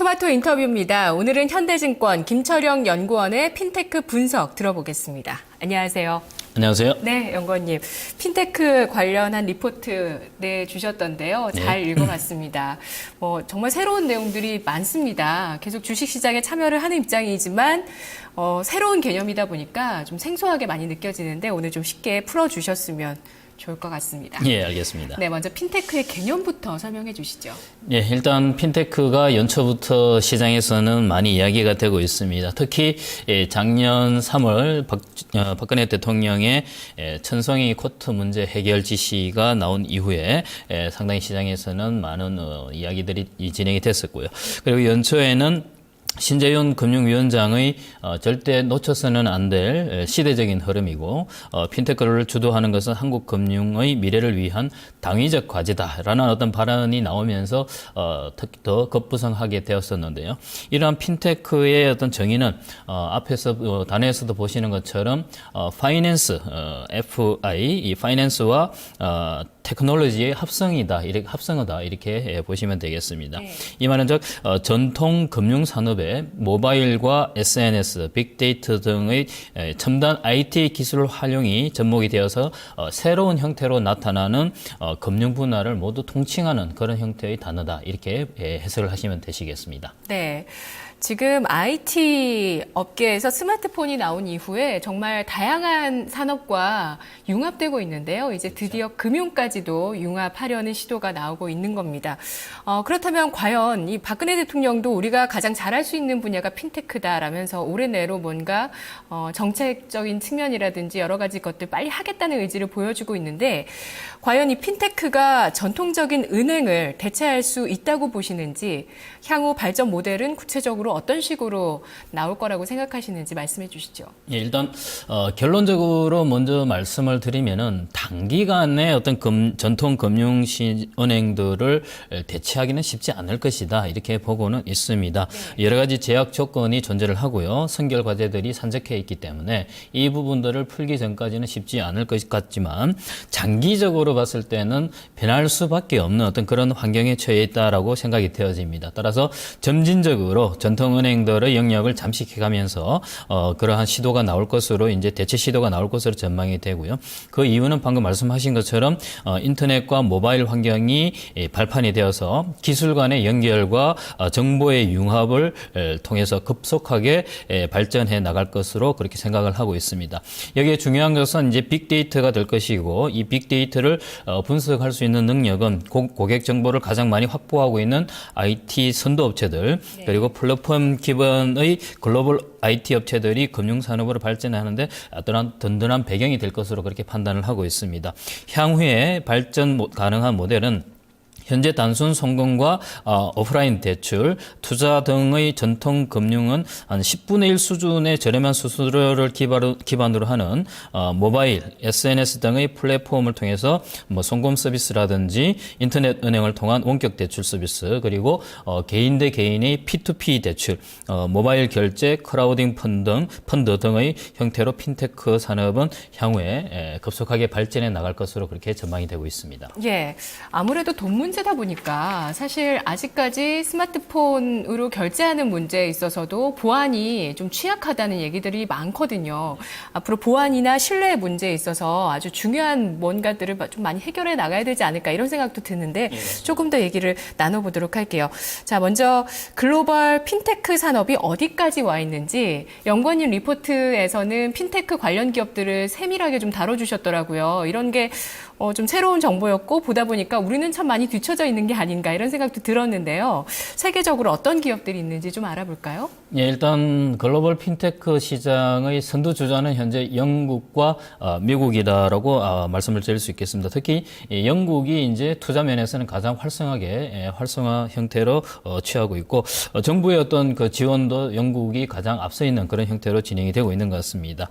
스마트 인터뷰입니다. 오늘은 현대증권 김철영 연구원의 핀테크 분석 들어보겠습니다. 안녕하세요. 안녕하세요. 네, 연구원님. 핀테크 관련한 리포트 내주셨던데요. 잘 읽어봤습니다. 정말 새로운 내용들이 많습니다. 계속 주식시장에 참여를 하는 입장이지만 새로운 개념이다 보니까 좀 생소하게 많이 느껴지는데 오늘 좀 쉽게 풀어주셨으면 좋을 것 같습니다. 예, 알겠습니다. 네, 먼저 핀테크의 개념부터 설명해 주시죠. 예, 일단 핀테크가 연초부터 시장에서는 많이 이야기가 되고 있습니다. 특히 작년 3월 박근혜 대통령의 천송이 코트 문제 해결 지시가 나온 이후에 상당히 시장에서는 많은 이야기들이 진행이 됐었고요. 그리고 연초에는 신재윤 금융위원장의 절대 놓쳐서는 안 될 시대적인 흐름이고 핀테크를 주도하는 것은 한국 금융의 미래를 위한 당위적 과제다라는 어떤 발언이 나오면서 특히 더 급부상하게 되었었는데요. 이러한 핀테크의 어떤 정의는 앞에서 단어에서도 보시는 것처럼 파이낸스, FI, 이 파이낸스와 테크놀로지의 합성어다 이렇게 보시면 되겠습니다. 네. 이 말은 즉 전통 금융 산업의 모바일과 SNS, 빅데이터 등의 첨단 IT 기술 활용이 접목이 되어서 새로운 형태로 나타나는 금융 분야를 모두 통칭하는 그런 형태의 단어다 이렇게 해석을 하시면 되시겠습니다. 네. 지금 IT 업계에서 스마트폰이 나온 이후에 정말 다양한 산업과 융합되고 있는데요. 이제 드디어 금융까지도 융합하려는 시도가 나오고 있는 겁니다. 그렇다면 과연 이 박근혜 대통령도 우리가 가장 잘할 수 있는 분야가 핀테크다라면서 올해 내로 뭔가 정책적인 측면이라든지 여러 가지 것들 빨리 하겠다는 의지를 보여주고 있는데 과연 이 핀테크가 전통적인 은행을 대체할 수 있다고 보시는지 향후 발전 모델은 구체적으로 어떤 식으로 나올 거라고 생각하시는지 말씀해 주시죠. 예, 일단 결론적으로 먼저 말씀을 드리면은 단기간에 어떤 전통 금융은행들을 대체하기는 쉽지 않을 것이다 이렇게 보고는 있습니다. 네. 여러 가지 제약 조건이 존재를 하고요. 선결 과제들이 산적해 있기 때문에 이 부분들을 풀기 전까지는 쉽지 않을 것 같지만 장기적으로 봤을 때는 변할 수밖에 없는 어떤 그런 환경에 처해 있다라고 생각이 되어집니다. 따라서 점진적으로 전통은행들의 영역을 잠식해가면서 그러한 시도가 나올 것으로 이제 대체 시도가 나올 것으로 전망이 되고요. 그 이유는 방금 말씀하신 것처럼 인터넷과 모바일 환경이 발판이 되어서 기술 간의 연결과 정보의 융합을 통해서 급속하게 발전해 나갈 것으로 그렇게 생각을 하고 있습니다. 여기에 중요한 것은 이제 빅데이터가 될 것이고 이 빅데이터를 분석할 수 있는 능력은 고객 정보를 가장 많이 확보하고 있는 IT 선도업체들 그리고 플랫폼 기반의 글로벌 IT 업체들이 금융산업으로 발전하는데 어떤 든든한 배경이 될 것으로 그렇게 판단을 하고 있습니다. 향후에 발전 가능한 모델은 현재 단순 송금과 오프라인 대출, 투자 등의 전통 금융은 한 10분의 1 수준의 저렴한 수수료를 기반으로 하는 모바일, SNS 등의 플랫폼을 통해서 송금 서비스라든지 인터넷 은행을 통한 원격 대출 서비스, 그리고 개인 대 개인의 P2P 대출, 모바일 결제, 크라우딩 펀드 등의 형태로 핀테크 산업은 향후에 급속하게 발전해 나갈 것으로 그렇게 전망이 되고 있습니다. 예, 아무래도 돈 문제다 보니까 사실 아직까지 스마트폰으로 결제하는 문제에 있어서도 보안이 좀 취약하다는 얘기들이 많거든요. 앞으로 보안이나 신뢰 문제에 있어서 아주 중요한 뭔가들을 좀 많이 해결해 나가야 되지 않을까 이런 생각도 드는데 조금 더 얘기를 나눠보도록 할게요. 자, 먼저 글로벌 핀테크 산업이 어디까지 와 있는지 연구원님 리포트에서는 핀테크 관련 기업들을 세밀하게 좀 다뤄주셨더라고요. 이런 게 좀 새로운 정보였고 보다 보니까 우리는 참 많이 뒤처져 있는 게 아닌가 이런 생각도 들었는데요. 세계적으로 어떤 기업들이 있는지 좀 알아볼까요? 예, 일단 글로벌 핀테크 시장의 선두주자는 현재 영국과 미국이다라고 말씀을 드릴 수 있겠습니다. 특히 영국이 이제 투자 면에서는 가장 활성화 형태로 취하고 있고 정부의 어떤 그 지원도 영국이 가장 앞서 있는 그런 형태로 진행이 되고 있는 것 같습니다.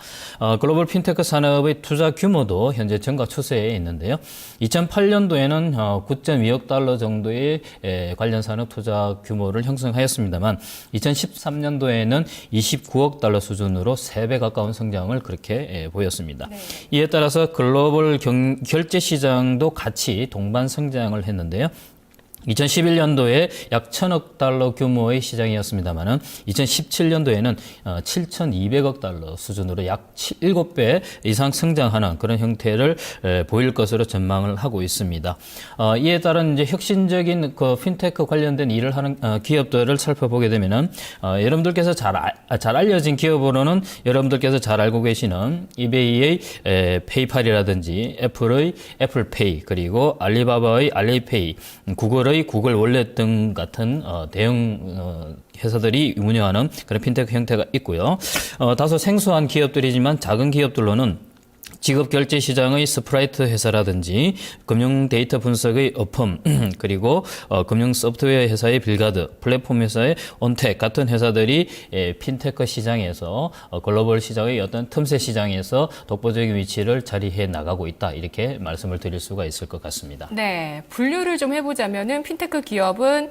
글로벌 핀테크 산업의 투자 규모도 현재 증가 추세에 있는 있는데요. 2008년도에는 9.2억 달러 정도의 관련 산업 투자 규모를 형성하였습니다만 2013년도에는 29억 달러 수준으로 3배 가까운 성장을 그렇게 보였습니다. 네. 이에 따라서 글로벌 결제 시장도 같이 동반 성장을 했는데요. 2011년도에 약 1,000억 달러 규모의 시장이었습니다만은 2017년도에는 7,200억 달러 수준으로 약 7배 이상 성장하는 그런 형태를 보일 것으로 전망을 하고 있습니다. 이에 따른 이제 혁신적인 그 핀테크 관련된 일을 하는 기업들을 살펴보게 되면은 여러분들께서 잘 알려진 기업으로는 여러분들께서 잘 알고 계시는 이베이의 페이팔이라든지 애플의 애플페이, 그리고 알리바바의 알리페이, 구글의 구글 월렛 등 같은 대형 회사들이 운영하는 그런 핀테크 형태가 있고요. 다소 생소한 기업들이지만 작은 기업들로는 지급 결제 시장의 스프라이트 회사라든지 금융 데이터 분석의 어펌, 그리고 금융 소프트웨어 회사의 빌가드, 플랫폼 회사의 온텍 같은 회사들이 핀테크 시장에서 글로벌 시장의 어떤 틈새 시장에서 독보적인 위치를 자리해 나가고 있다, 이렇게 말씀을 드릴 수가 있을 것 같습니다. 네, 분류를 좀 해보자면은 핀테크 기업은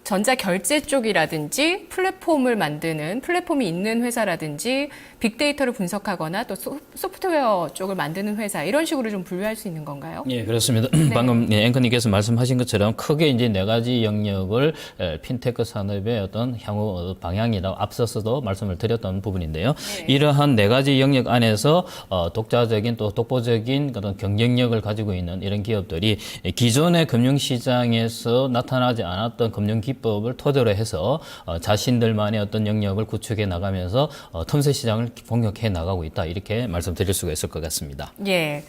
전자결제 쪽이라든지 플랫폼을 만드는 플랫폼이 있는 회사라든지 빅데이터를 분석하거나 또 소프트웨어 쪽을 만드는 회사, 이런 식으로 좀 분류할 수 있는 건가요? 예, 그렇습니다. 방금 앵커님께서 말씀하신 것처럼 크게 이제 네 가지 영역을 핀테크 산업의 어떤 향후 방향이라고 앞서서도 말씀을 드렸던 부분인데요. 이러한 네 가지 영역 안에서 독자적인 또 독보적인 그런 경쟁력을 가지고 있는 이런 기업들이 기존의 금융시장에서 나타나지 않았던 금융 기법을 토대로 해서 자신들만의 어떤 영역을 구축해 나가면서 틈새 시장을 공격해 나가고 있다, 이렇게 말씀드릴 수가 있을 것 같습니다. 예.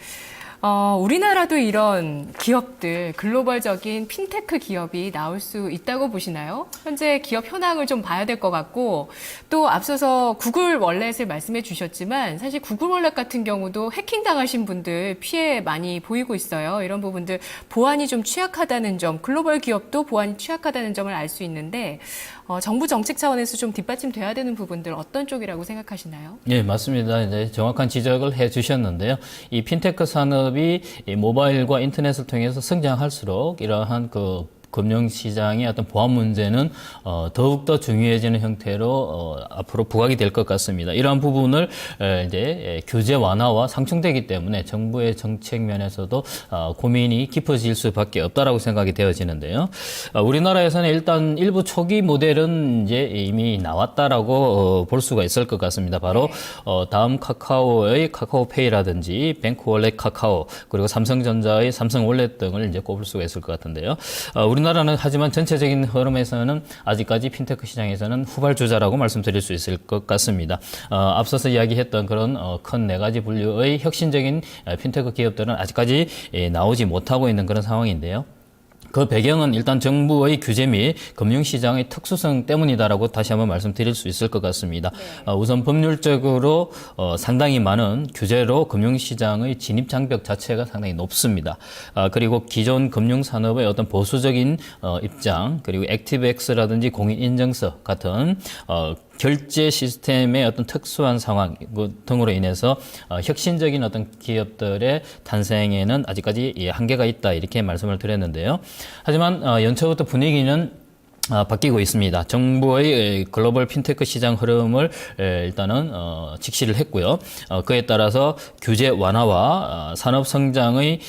우리나라도 이런 기업들, 글로벌적인 핀테크 기업이 나올 수 있다고 보시나요? 현재 기업 현황을 좀 봐야 될 것 같고, 또 앞서서 구글 월렛을 말씀해 주셨지만 사실 구글 월렛 같은 경우도 해킹당하신 분들 피해 많이 보이고 있어요. 이런 부분들 보안이 좀 취약하다는 점, 글로벌 기업도 보안이 취약하다는 점을 알 수 있는데 정부 정책 차원에서 좀 뒷받침돼야 되는 부분들 어떤 쪽이라고 생각하시나요? 네, 맞습니다. 이제 정확한 지적을 해 주셨는데요. 이 핀테크 산업이 모바일과 인터넷을 통해서 성장할수록 이러한 그 금융시장의 어떤 보안 문제는 더욱더 중요해지는 형태로 앞으로 부각이 될 것 같습니다. 이러한 부분을 이제 규제 완화와 상충되기 때문에 정부의 정책 면에서도 고민이 깊어질 수밖에 없다라고 생각이 되어지는데요. 우리나라에서는 일단 일부 초기 모델은 이제 이미 나왔다라고 볼 수가 있을 것 같습니다. 바로 다음 카카오의 카카오페이라든지 뱅크월렛 카카오, 그리고 삼성전자의 삼성월렛 등을 이제 꼽을 수가 있을 것 같은데요. 우리나라는 하지만 전체적인 흐름에서는 아직까지 핀테크 시장에서는 후발주자라고 말씀드릴 수 있을 것 같습니다. 앞서서 이야기했던 그런 큰 네 가지 분류의 혁신적인 핀테크 기업들은 아직까지 나오지 못하고 있는 그런 상황인데요. 그 배경은 일단 정부의 규제 및 금융시장의 특수성 때문이다라고 다시 한번 말씀드릴 수 있을 것 같습니다. 우선 법률적으로 상당히 많은 규제로 금융시장의 진입장벽 자체가 상당히 높습니다. 그리고 기존 금융산업의 어떤 보수적인 입장, 그리고 액티브엑스라든지 공인인증서 같은 결제 시스템의 어떤 특수한 상황 등으로 인해서 혁신적인 어떤 기업들의 탄생에는 아직까지 한계가 있다, 이렇게 말씀을 드렸는데요. 하지만 연초부터 분위기는 바뀌고 있습니다. 정부의 글로벌 핀테크 시장 흐름을 일단은 직시를 했고요. 그에 따라서 규제 완화와 산업 성장을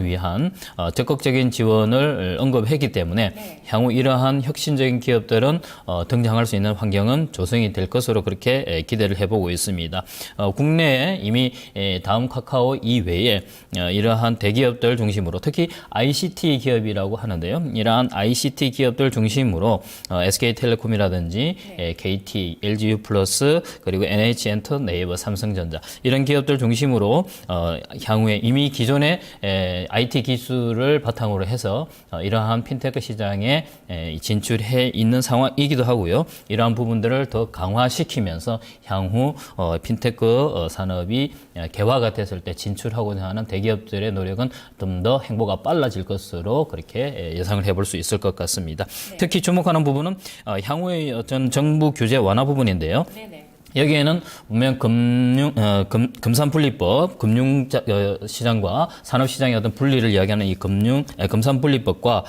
위한 적극적인 지원을 언급했기 때문에 향후 이러한 혁신적인 기업들은 등장할 수 있는 환경은 조성이 될 것으로 그렇게 기대를 해보고 있습니다. 국내에 이미 다음 카카오 이외에 이러한 대기업들 중심으로, 특히 ICT 기업이라고 하는데요. 이러한 ICT 기업들 중심으로 SK텔레콤이라든지 KT, LGU 플러스, 그리고 NH엔터, 네이버, 삼성전자 이런 기업들 중심으로 향후에 이미 기존의 IT 기술을 바탕으로 해서 이러한 핀테크 시장에 진출해 있는 상황이기도 하고요. 이러한 부분들을 더 강화시키면서 향후 핀테크 산업이 개화가 됐을 때 진출하고자 하는 대기업들의 노력은 좀 더 행보가 빨라질 것으로 그렇게 예상을 해볼 수 있을 것 같습니다. 특히 주목하는 부분은 향후의 어떤 정부 규제 완화 부분인데요. 여기에는 분명 금산분리법, 금융시장과 산업시장의 어떤 분리를 이야기하는 이 금산분리법과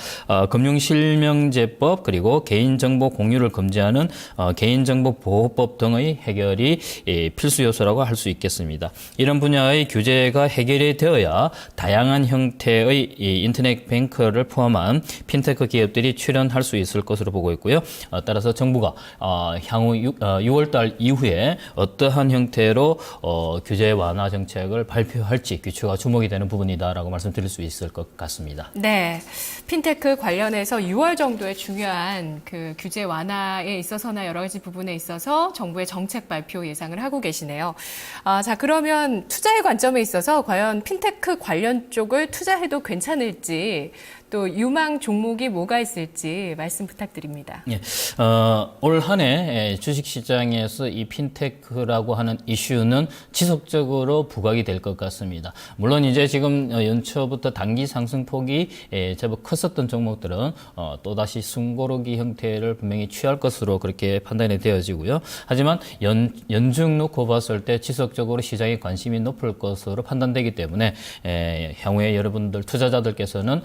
금융실명제법 그리고 개인정보 공유를 금지하는 개인정보보호법 등의 해결이 필수 요소라고 할 수 있겠습니다. 이런 분야의 규제가 해결이 되어야 다양한 형태의 이 인터넷 뱅크를 포함한 핀테크 기업들이 출연할 수 있을 것으로 보고 있고요. 따라서 정부가 향후 6월 달 이후에 어떠한 형태로 규제 완화 정책을 발표할지 귀추가 주목이 되는 부분이다라고 말씀드릴 수 있을 것 같습니다. 네, 핀테크 관련해서 6월 정도에 중요한 그 규제 완화에 있어서나 여러 가지 부분에 있어서 정부의 정책 발표 예상을 하고 계시네요. 자, 그러면 투자의 관점에 있어서 과연 핀테크 관련 쪽을 투자해도 괜찮을지 또 유망 종목이 뭐가 있을지 말씀 부탁드립니다. 예, 올 한 해 주식시장에서 이 핀테크라고 하는 이슈는 지속적으로 부각이 될 것 같습니다. 물론 이제 지금 연초부터 단기 상승폭이 제법 컸었던 종목들은 또다시 숨고르기 형태를 분명히 취할 것으로 그렇게 판단이 되어지고요. 하지만 연중 놓고 봤을 때 지속적으로 시장에 관심이 높을 것으로 판단되기 때문에 향후에 여러분들 투자자들께서는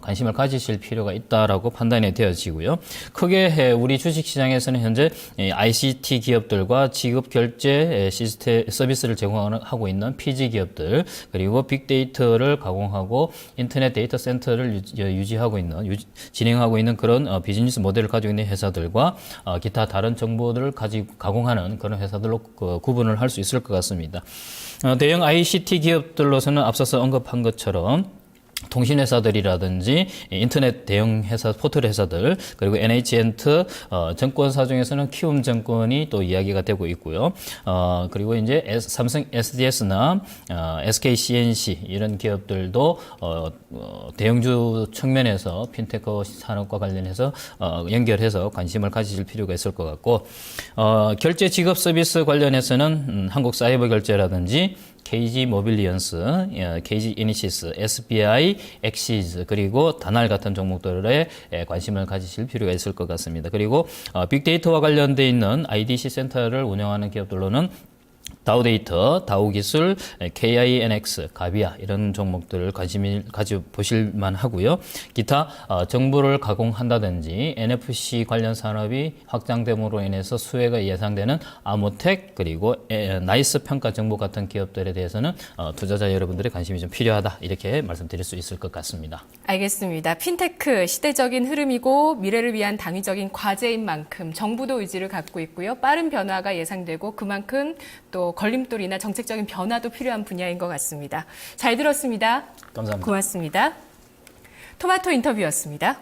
관심을 가지실 필요가 있다라고 판단이 되어지고요. 크게 우리 주식시장에서는 현재 ICT 기업들과 지급 결제 시스템 서비스를 제공하고 있는 PG 기업들 그리고 빅데이터를 가공하고 인터넷 데이터 센터를 진행하고 있는 그런 비즈니스 모델을 가지고 있는 회사들과 기타 다른 정보들을 가공하는 그런 회사들로 구분을 할 수 있을 것 같습니다. 대형 ICT 기업들로서는 앞서서 언급한 것처럼 통신회사들이라든지 인터넷 대형 회사, 포털 회사들, 그리고 NH엔트, 증권사 중에서는 키움증권이 또 이야기가 되고 있고요. 그리고 이제 삼성 SDS나 SKCNC 이런 기업들도 대형주 측면에서 핀테크 산업과 관련해서 연결해서 관심을 가지실 필요가 있을 것 같고, 결제 지급 서비스 관련해서는 한국사이버결제라든지 KG 모빌리언스, KG 이니시스, SBI, 엑시즈 그리고 다날 같은 종목들에 관심을 가지실 필요가 있을 것 같습니다. 그리고 빅데이터와 관련돼 있는 IDC 센터를 운영하는 기업들로는 다우데이터, 다우기술, KINX, 가비아 이런 종목들을 관심을 가져보실 만하고요. 기타 정보를 가공한다든지 NFC 관련 산업이 확장됨으로 인해서 수혜가 예상되는 아모텍 그리고 나이스 평가 정보 같은 기업들에 대해서는 투자자 여러분들의 관심이 좀 필요하다 이렇게 말씀드릴 수 있을 것 같습니다. 알겠습니다. 핀테크 시대적인 흐름이고 미래를 위한 당위적인 과제인 만큼 정부도 의지를 갖고 있고요. 빠른 변화가 예상되고 그만큼 또 걸림돌이나 정책적인 변화도 필요한 분야인 것 같습니다. 잘 들었습니다. 감사합니다. 고맙습니다. 토마토 인터뷰였습니다.